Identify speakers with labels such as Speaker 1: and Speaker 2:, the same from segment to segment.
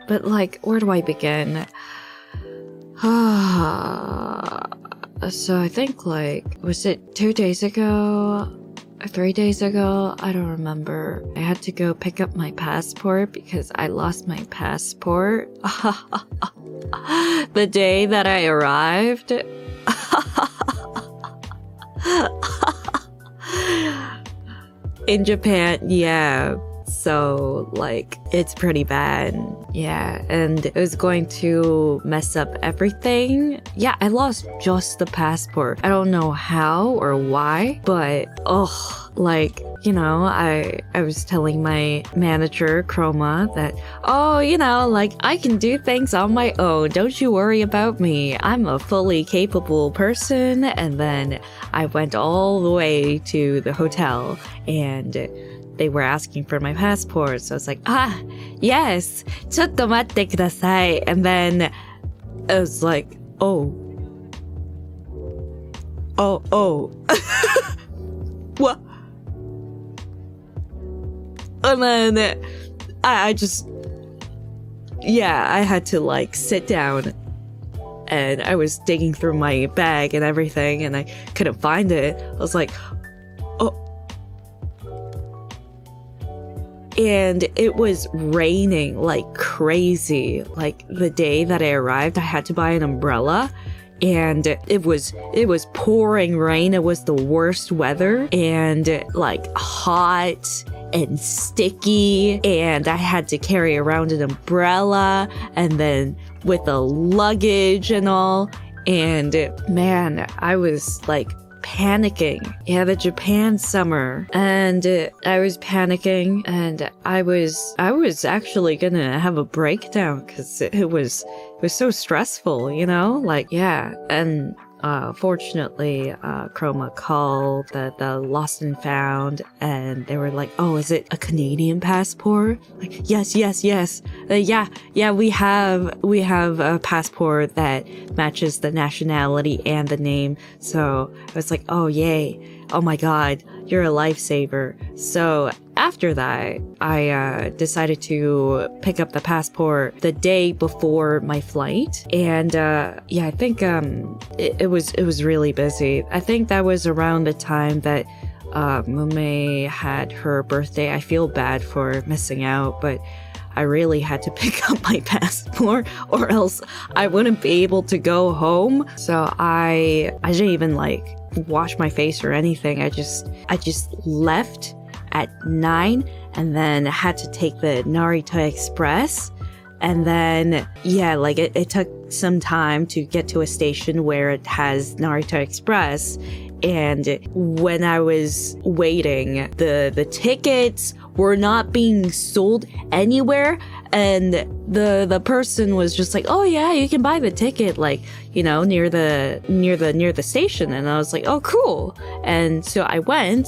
Speaker 1: But like, where do I begin? So I think like, was it 2 days ago? 3 days ago? I don't remember. I had to go pick up my passport because I lost my passport. The day that I arrived. In Japan, yeah. So, like, it's pretty bad. Yeah, and it was going to mess up everything. Yeah, I lost just the passport. I don't know how or why, but, like, you know, I was telling my manager, Chroma, that, oh, you know, like, I can do things on my own. Don't you worry about me. I'm a fully capable person. And then I went all the way to the hotel and they were asking for my passport. So I was like, yes, ちょっと待ってください. And then I was like, oh. What? And then I just, yeah, I had to like sit down and I was digging through my bag and everything and I couldn't find it. I was like, oh. And it was raining like crazy. Like the day that I arrived, I had to buy an umbrella. And it was pouring rain. It was the worst weather and like hot and sticky. And I had to carry around an umbrella and then with the luggage and all. And man, I was like panicking. Yeah, the Japan summer. And I was panicking and I was actually gonna have a breakdown because it was so stressful, you know? Like, yeah. And fortunately, Chroma called the lost and found and they were like, oh, is it a Canadian passport? Like, yes. Yeah, we have a passport that matches the nationality and the name. So I was like, oh, yay. Oh my God, you're a lifesaver. So after that, I decided to pick up the passport the day before my flight. And yeah, I think it was really busy. I think that was around the time that Mume had her birthday. I feel bad for missing out, but I really had to pick up my passport or else I wouldn't be able to go home. So I didn't even like wash my face or anything. I just left at 9 and then had to take the Narita Express. And then, yeah, like it took some time to get to a station where it has Narita Express. And when I was waiting, the tickets were not being sold anywhere. And the person was just like, oh yeah, you can buy the ticket, like, you know, near the station. And I was like, oh, cool. And so I went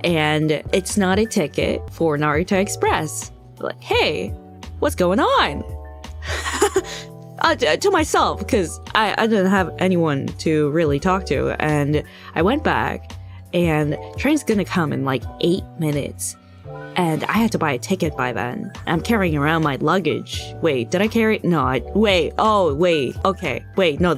Speaker 1: and it's not a ticket for Narita Express. Like, hey, what's going on? To myself, because I didn't have anyone to really talk to. And I went back and train's gonna come in like 8 minutes. And I had to buy a ticket by then. I'm carrying around my luggage. Wait, did I carry? No, okay. No,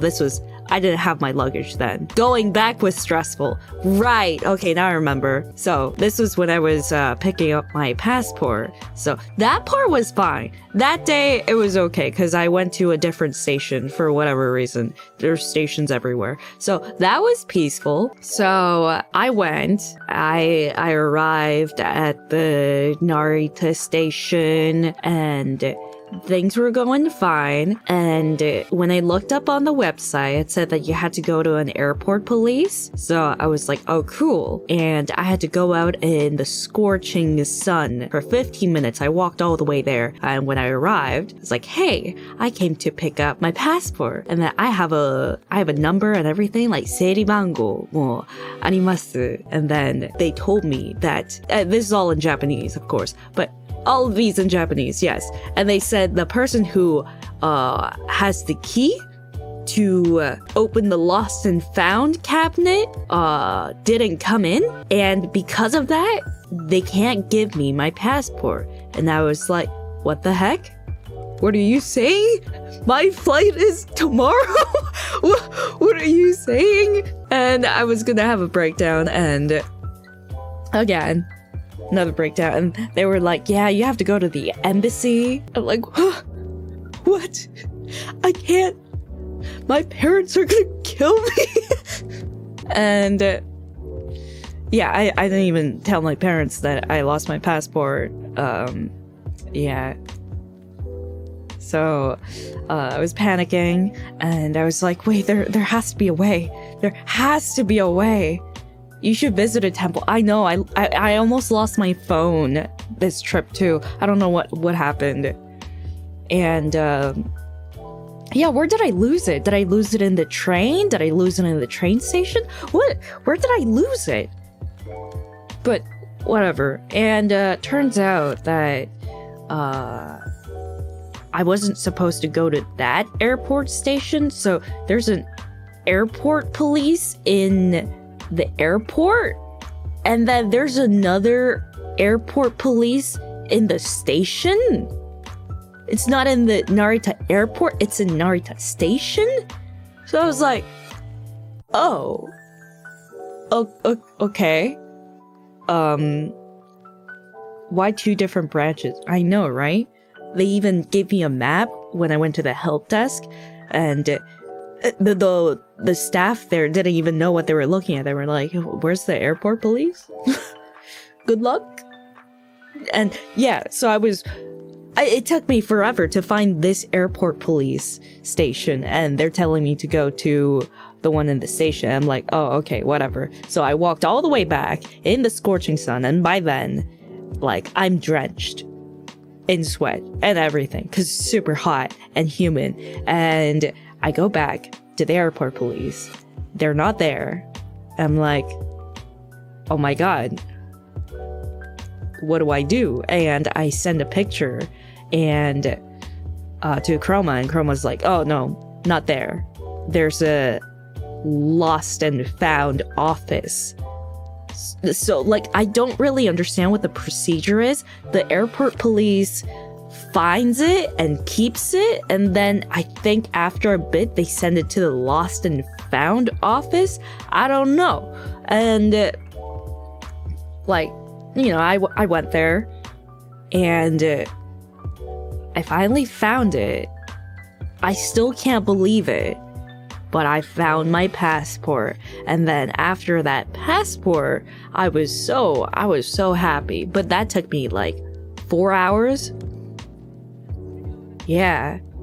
Speaker 1: I didn't have my luggage then. Going back was stressful. Right. Okay, now I remember. So this was when I was picking up my passport. So that part was fine. That day, it was okay because I went to a different station for whatever reason. There's stations everywhere. So that was peaceful. So I went. I arrived at the Narita station and things were going fine. And when I looked up on the website, it said that you had to go to an airport police. So I was like, oh, cool. And I had to go out in the scorching sun for 15 minutes. I walked all the way there. And when I arrived, I was like, hey, I came to pick up my passport. And then I have a number and everything, like seiribango mo arimasu. And then they told me that, this is all in Japanese, of course, but all of these in Japanese, yes. And they said the person who has the key to open the lost and found cabinet didn't come in. And because of that, they can't give me my passport. And I was like, what the heck? What are you saying? My flight is tomorrow? What are you saying? And I was gonna have a breakdown, and again, another breakdown. And they were like, yeah, you have to go to the embassy. I'm like, huh? What? I can't. My parents are gonna kill me. And yeah, I didn't even tell my parents that I lost my passport. Yeah. So I was panicking, and I was like, wait, there has to be a way. There has to be a way. You should visit a temple. I know, I almost lost my phone this trip too. I don't know what happened. And yeah, where did I lose it? Did I lose it in the train? Did I lose it in the train station? Where did I lose it? But whatever. And turns out that I wasn't supposed to go to that airport station. So there's an airport police in the airport, and then there's another airport police in the station. It's not in the Narita airport, it's in Narita station. So I was like, oh, okay. Why two different branches? I know, right? They even gave me a map when I went to the help desk, and the staff there didn't even know what they were looking at. They were like, where's the airport police? Good luck. And yeah, so it took me forever to find this airport police station, and they're telling me to go to the one in the station. I'm like, oh, okay, whatever. So I walked all the way back in the scorching sun, and by then, like, I'm drenched in sweat and everything, because it's super hot and humid. And I go back to the airport police. They're not there. I'm like, oh my god, what do I do? And I send a picture and to Chroma, and Chroma's like, oh no, not there. There's a lost and found office. So like, I don't really understand what the procedure is. The airport police finds it and keeps it, and then I think after a bit they send it to the lost and found office. I don't know. And like, you know, I went there, and I finally found it. I still can't believe it, but I found my passport. And then after that passport, I was so happy. But that took me like 4 hours. Yeah.